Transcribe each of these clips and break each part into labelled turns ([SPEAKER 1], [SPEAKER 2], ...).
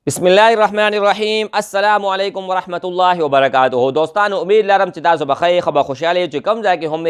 [SPEAKER 1] बिस्मिल्लाहिर्रहमानिर्रहीम अस्सलामु अलैकुम वरहमतुल्लाहि वबरकातुहू। दोस्तानो उम्मीद लरम ची तासु बखैर खबर खुशहाल जो कम जाके हम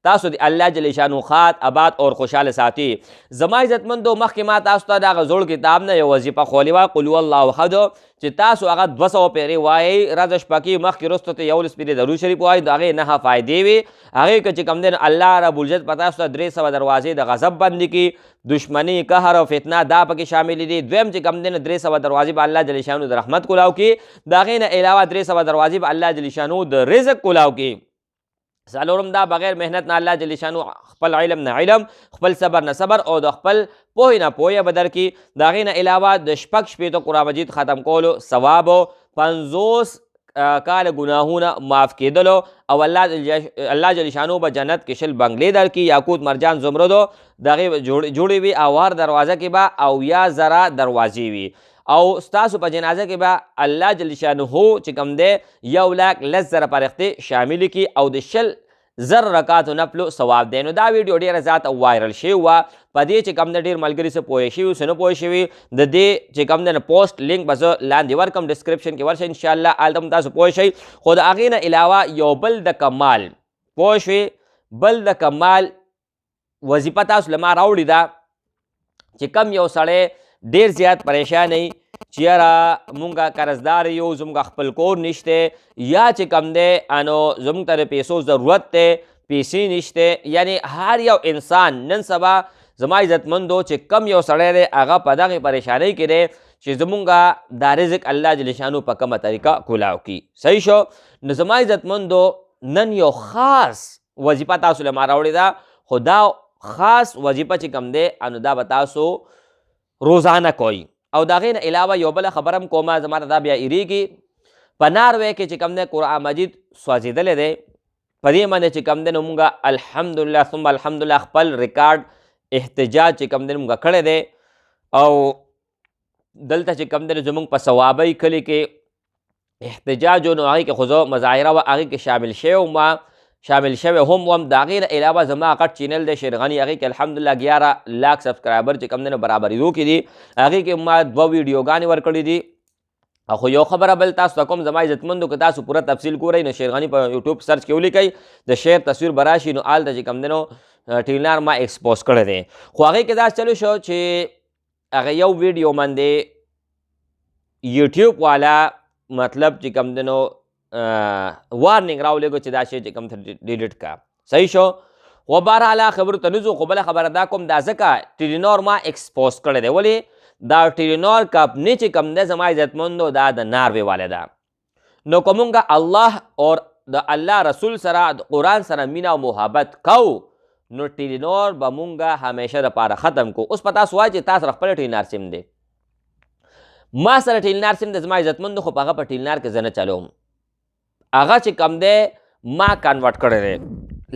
[SPEAKER 1] तासु अल्लाह जल शानु खात आबाद और खुशहाल साथी जमा इज्जतमंदो मखिमा तासु ता दा जोड़ किताब ने वजीफा खोलिवा कुल हुवल्लाहु अहद ची तासु अगा 200 पेरे वाई रजश पकी मख की रस्तो ते यौल स्पिरी दरूद शरीफ वाई दागे नहा फायदे वी आगे के ची कम दिन अल्लाह रब्बुल इज्जत पतासु 300 दरवाजे द गजब बंदी की दुश्मनी कहर और फितना दा पकी शामिल दी द्वम ची कम दिन 300 दरवाजे अल्लाह जल शानु द रहमत कुलाव की दागे न अलावा 300 दरवाजे अल्लाह जल शानु द रिज़्क कुलाव की सालोरम दा बगैर मेहनत ना अल्लाह जल शानु खपल इल्म न इल्म खपल सबर न सबर और खपल पोही न पोहे बदर की दागे न अलावा द शपक शपे तो कुरान मजीद ख़त्म कोलो सवाबो 50 काल गुनाहूना माफ़ के दलो और अल्लाह जल शानु ब जन्नत के शिल बंगले दर की याकूत मरजान जुमरदो दागे जुड़ी हुई आवार दरवाज़ा के बा और या ज़रा दरवाजी हुई और स्तासु पर जनाजा के बा अल्लाह जल शानुहु चिकम दे यौलाक लज़र परख्ते शामिल की और दिशल ज़र रकात नफलो सवाब देनो दा वीडियो डेर ज़ात वायरल शे हुआ पदे चिकम दे डेर मलगरी से पोएशी सुनो पोएशी द दे चिकम दे पोस्ट लिंक बस लांदी वर्कम डिस्क्रिप्शन के वर्ष इंशाल्लाह आलतम तासु पोएशी खुद आगे न अलावा यो बल द कमाल पोएशी बल द कमाल वजीफा तासु लमा राउडी दा चिकम यो सड़े ढेर ज़्यादा परेशान नहीं चियरा मुंगा कर्जदार यो जुमगा खपल कोर निश्ते या चिकम दे अनो जुम तर पैसों ज़रूरत ते पैसे निश्ते यानी हर यो इंसान नन सबा जमा इज्जतमंदो चिकम यो सड़े रे आगा पदा की परेशानी करे चिजमुंगा दारिज़िक अल्लाह जल शानु पकम तरीका कुलाव की सही शो न जमा इज्जतमंदो नन यो खास वजीफा तासु ले मारा उड़ीदा खुदा खास वजीफा चिकम दे अनुदा बतासो रोज़ाना कोई और दागे न अलावा योबल खबरम कोमा जमात दा बिया इरी की पनार वे के चिकम ने कुरान मजीद स्वाजिदले दे पदी मने चिकम दे नमुंगा अल्हम्दुलिल्लाह सुम्मा अल्हम्दुलिल्लाह खपल रिकॉर्ड एहतजाज चिकम दे नमुंगा खड़े दे और दलता चिकम दे जुमुंग पर सवाबई खली के एहतजाज जो आगे के खुजो मज़ाहिरा व आगे के शामिल शेव हम वम दागे न अलावा जमा कट चैनल दे शेरगानी आगे के अल्हम्दुलिल्लाह 11 लाख सब्सक्राइबर चिकम ने बराबर यू की दी आगे के मा 2 वीडियो गाने वर कड़ी दी अखो यो खबर बल तासु तकम जमा इज्जतमंदो के तासु पूरा तफसील को रही न शेरगानी पर यूट्यूब सर्च के लिखई द शेर तस्वीर बराशी नो आल द चिकम देनो टीलनार मा एक्सपोज करे दे खो आगे के दास चलो शो छे आगे यो वीडियो मन दे यूट्यूब वाला मतलब चिकम देनो वार्निंग रावले को चिदाशे चिकम डिलीट का सही शो वो बहरहाल खबर तनुजो खबला खबर दा कोम दाजका टेलीनॉर मा एक्सपोज करे दे बोले दा टेलीनॉर का अपने चिकम दे जमा इज्जतमंदो दा द नारवे वाले दा नो कमुंगा अल्लाह और द अल्लाह रसूल सरा कुरान सरा मीना मोहब्बत कौ नो टेलीनॉर बमुंगा हमेशा द पारा खत्म को उस पता सुआ जे तास रख पड़े टेलीनार सिम दे मा सरा टेलीनार सिम दे जमा इज्जतमंदो खो पागा पर टेलीनार के जने चलो आगा चिकम दे मा कन्वर्ट करे रे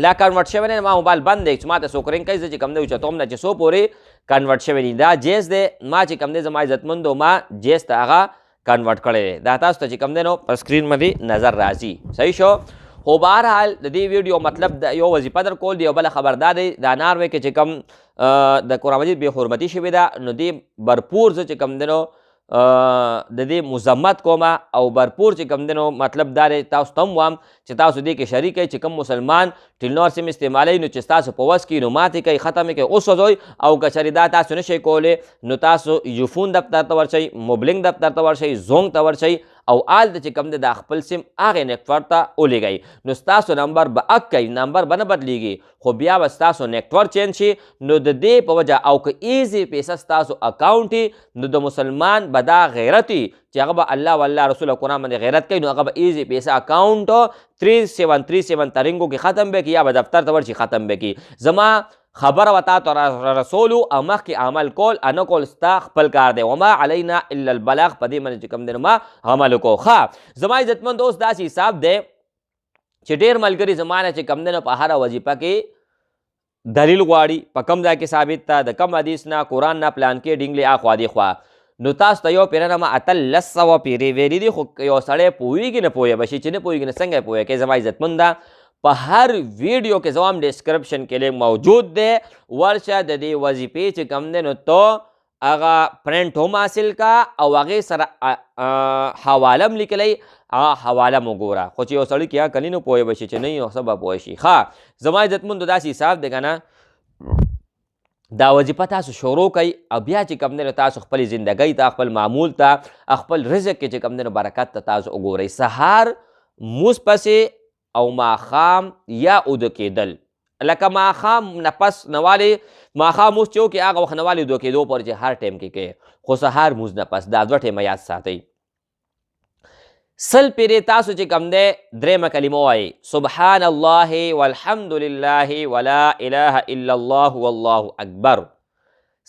[SPEAKER 1] ला कन्वर्ट शेवने मा मोबाइल बंद दे मा ते सोकरें कैसे चिकम दे उचतोम न सो पोरे कन्वर्ट शेवनी दा जेस दे मा चिकम दे जमा इज्जतमंदो मा जेस ता आगा कन्वर्ट करे दाता तो चिकम दे नो स्क्रीन में भी नजर राजी सही शो हो बहरहाल दी वीडियो मतलब यो वजीफा दर कोल दियो बला खबरदार दे दानार वे के चिकम द कुरान मजीद बेहुरमती शिविदा नदी भरपूर से चिकम देनो दे मुजम्मत कोमा और भरपूर चिकम दिनो मतलब दारे तास तम वाम चितास दे के शरीक चिकम मुसलमान टिलनोर सिम इस्तेमाल नु चिस्तास पवस की नुमाती के ख़त्म के उस जोई और कचरीदा तास नशे कोले नुतास यूफून दफ्तर तवर छई मोबलिंग दफ्तर तवर छई जोंग तवर छई और आल द चिकम दे दाखपल सिम आगे नेटवर्क ओले गई नुस्तासो नंबर बअक कई नंबर बन बदलीगी खो बिया वस्तासो नेटवर्क चेंज छी नु दे पवजा औ क इजी पैसा स्तासो अकाउंट ही नु द मुसलमान बदा गैरती चागबा अल्लाह वल्लाह रसूल कुरान में गैरत कई नु अगब इजी पैसा अकाउंट 3737 तरिंगो की खत्म बे किया दफ्तर तवर छी खत्म बे की जमा खबर वता तो रसूलु अमख के अमल कोल अनकोल खपल कार दे वमा अलैना इल्लल बलाग पदी मन चिकम दिन मा अमल को खा जमा इज्जतमंद दोस्त दास हिसाब दे चिटेर मलगरी जमाना चिकम दिन पहारा वजीफा के दलील ग्वाड़ी पकम जा के साबित था द कम हदीस ना कुरान ना प्लान के डिंगले आ ख्वादी ख्वा नुतास तयो पेरनमा अतल लसव पेरे वेरी दी खो यो सड़े पोई की न पोए बशी चिने पोई की न संगे पोए के जमा इज्जतमंदा हर वीडियो के जवाब डिस्क्रिप्शन के लिए मौजूद दे वर्षा दे वजीफे चिकम दे तो هغه پرنټ هم حاصل کا او هغې سره حواله هم لیکلی هغه حواله مو ګوره. خو چې یو سړي کې عقل نه پوه به شي چې نه یو څه به پوه شي. ښه زما عزتمندو داسې حساب دی که نه دا وظیفه تاسو شروع کوئ او بیا چې کوم دی تاسو خپلې زندګۍ ته خپل معمول ته خپل رزق کې چې کوم دی برکت ته تاسو وګورئ. سهار مونځ پسې او ماښام یا اوده کېدل لکه ماښام نه پس نوالې ماښام مونځ چې وکړې هغه وخت نوالې اوده کېدو پورې چې هر ټایم کې کوې خو سهار مونځ نه پس دا 2 ټیمه یاد ساتئ. سل پیرې تاسو چې کوم دی درېیمه کلمه وایئ سبحان الله والحمد لله ولا اله الا الله والله اکبر.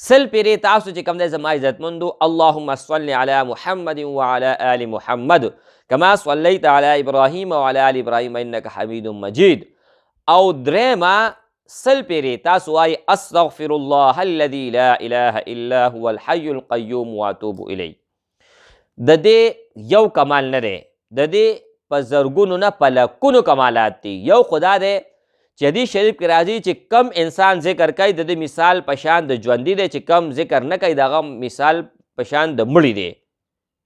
[SPEAKER 1] سل پیرې تاسو چې کوم دی زما عزتمندو اللهم صل علی محمد وعلى آل محمد كما صليت على ابراهيم وعلى آل ابراهيم انك حميد مجيد. او درېیمه سل پیرې تاسو وایئ استغفر الله الذي لا اله الا هو الحي القيوم واتوب الیه. د دې یو کمال نه دی، د دې په زرګونو نه په لکونو کمالات دي. یو خدا دی چې حدیث شریف کې راځي چې کم انسان ذکر کوي د دې مثال په شان د ژوندي دی، چې کم ذکر نه کوي د هغه مثال په شان د مړي دی،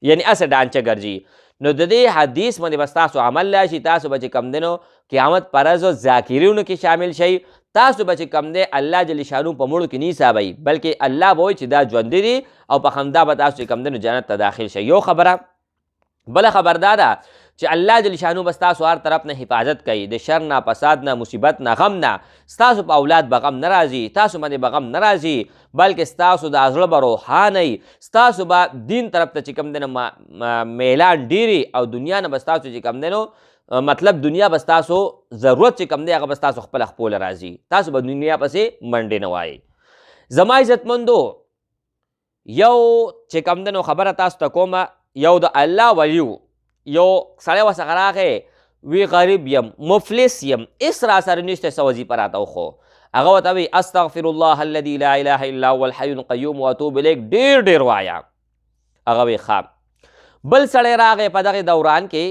[SPEAKER 1] یعنی هسې ډانچه ګرځي. نو د دې حدیث باندې بس تاسو عمل راشي، تاسو به چې کم دی نو قیامت پر ورځ ذاکرینو کې شامل شئ. تاسو به چې کم دی الله جل شانو په مړو کې نه حسابوي، بلکې الله به وایي چې دا ژوندي دي او په همدا به تاسو چې کم دی نو جنت ته داخل شئ. یو خبره. بله خبر دا ده چې الله جل شانو بس تاسو هر طرف نه حفاظت کوي، د شر نه، فساد نه، مصیبت نه، غم نه. ستاسو په اولاد به غم نه راځي، تاسو باندې به غم نه راځي، بلکې ستاسو د زړه به روښانئ، ستاسو به دین طرف ته چې کوم دی نو میلان ډیري او دنیا نه به ستاسو چې کوم دی نو مطلب دنیا به ستاسو ضرورت چې کوم دی هغه به ستاسو خپله خپله راځي، تاسو به دنیا پسې منډې نه وایئ. زما عزتمندو یو چې کوم دی نو خبره تاسو ته کومه، یو د الله ولیو یو سړی ورڅخه راغی وی غریب یم، مفلس یم، هېڅ را سره نشته، څه وظیفه راته وښو. هغه ورته وایي استغفر الله الذي لا اله الا هو الحي القیوم واتوب الیک ډېر ډېر وایه. هغه وی ښه. بل سړی راغی په دغې دوران کې،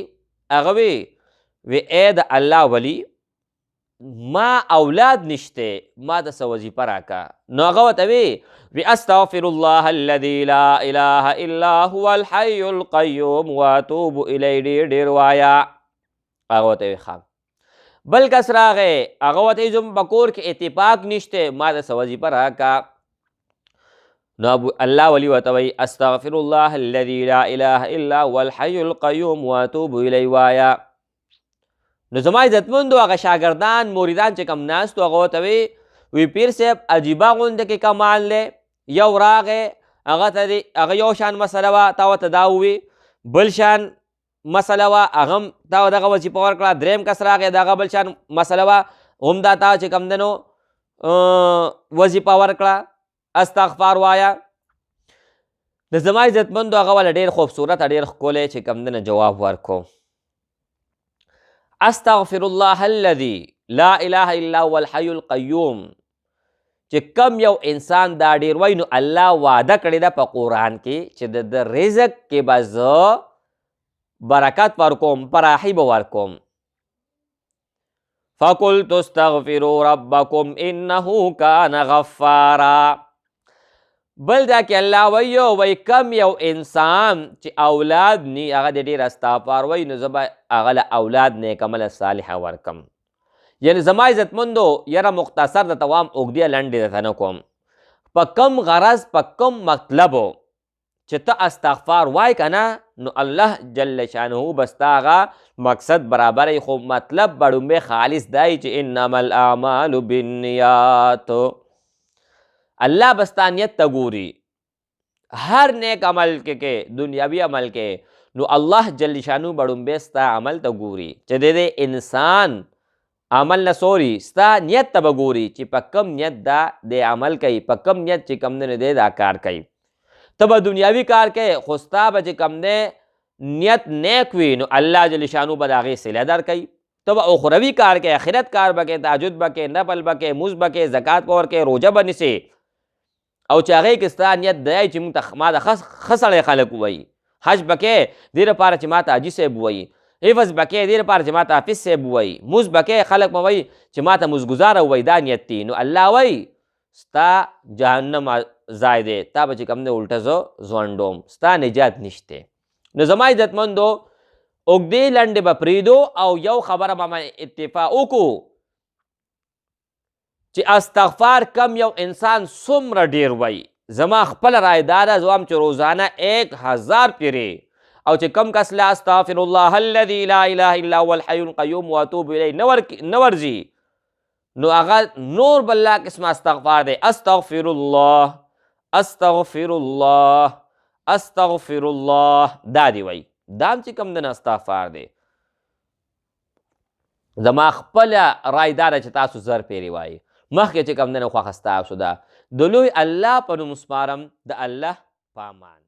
[SPEAKER 1] هغه وی ای د الله ولی ما اولاد نشته، ما د څه وظیفه راکه. نو هغه ورته وی استغفر الله الذي لا اله الا هو الحي القيوم واتوب الیه ډېر ډېر وایه. هغه ورته وی ښه. بل کس راغی، هغه ورته وی زموږ په کور کې اتفاق نشته، ما د څه وظیفه راکه. نو الله ولی ورته وی استغفر الله الذي لا اله الا هو الحي القيوم واتوب الیه وایه. نو زما عزتمندو هغه شاګردان موریدان چې کم ناستو هغه ورته وی پیر صاحب عجیبه غونده کې کمال دی. یو راغی هغه یو شان مسله وه، تا ورته دا ووي، بل شان مسله وه هغه هم تا دغه وظیفه ورکړه. درېیم کس راغی د هغه بل شان مسله وه هم دا تا چې کوم دی نو وظیفه ورکړه استغفار وایه. د زما عزتمندو هغه والا ډېر خوبصورت ډېر ښکلی چې کوم دی نه جواب ورکو استغفر الله الذي لا اله الا هو الحي القيوم. چې کم یو انسان دا ډېر وایي نو الله وعده کړې ده په قرآن کې چې د رزق کې به زه برکت ورکوم، پراخي به ورکوم. فقلت استغفروا ربکم انه کان غفارا. بل دا کې الله وایي کم یو انسان چې اولاد نی هغه د ډېر استغفار وایي نو زه به هغه له اولاد نیک عمله صالحه ورکم. یعنی زما عزتمندو یاره مختصر د توام اوږدې لنډې درته نه کوم، په کم غرض په کم مطلبو چې ته استغفار وای که نه نو الله جل شانه به ستا هغه مقصد برابروي. خو مطلب به ډومبې خالص دی چې انما الاعمال بالنیات. الله به ستا نیت ته ګوري، هر نیک عمل کې دنیاوي عمل کې نو الله جل شانه به ډومبې ستا عمل ته ګوري چې د انسان عمل نه سوري ستا نیت ته به ګوري چې په کم نیت دا د عمل کوي، په کم نیت چې کم دی دی دا کار کوي. ته به دنیاوي کار کوي خو ستا به چې کم دی نیت نیک وي نو الله جل شانو به د هغې صله درکوي. ته به اخروي کار کوي، آخرت کار به کوې، تهجد به کوې، نفل به کوې، مونځ به کوې، زکات به ورکوې، روژه به نیسې او چې هغې کې ستا نیت دی چې موږ ته ما د ښه سړی خلک ووایي، حج به کوې دې لپاره چې ما ته حاجي صاحب ووایي، حفظ به کوې دې لپاره چې ما ته حافظ صاحب ووایي، مونځ به کوې خلک به وایي چې ما ته مونځګزاره ووایي، دا نیت دی. نو الله وایي ستا جهنم ځای دی، تا به چې کوم دی الټه زه ځونډوم، ستا نجات نشته. نو زما عزتمندو اوږدې لنډې به پرېږدو او یو خبره به اتفاق وکړو چې استغفار کم یو انسان څومره ډېر وایي. زما خپله رای دا ده، زه وایم چې روزانه 1000 پیرې، او چې کم کس لا استغفر الله الذي لا اله الا هو الحي القيوم واتوب الیه نه ورځي، نو هغه نور بل لا قسمه استغفار دی. استغفر الله استغفر الله استغفر الله دا دی وایي، دا هم چې کوم دی نه استغفار دی. زما خپله رای دا ده چې تاسو 1000 پیرې وایي. مخکې چې کوم دی نه خوښه ستاسو ده. د لوی الله په نوم سپارم، د الله په امان.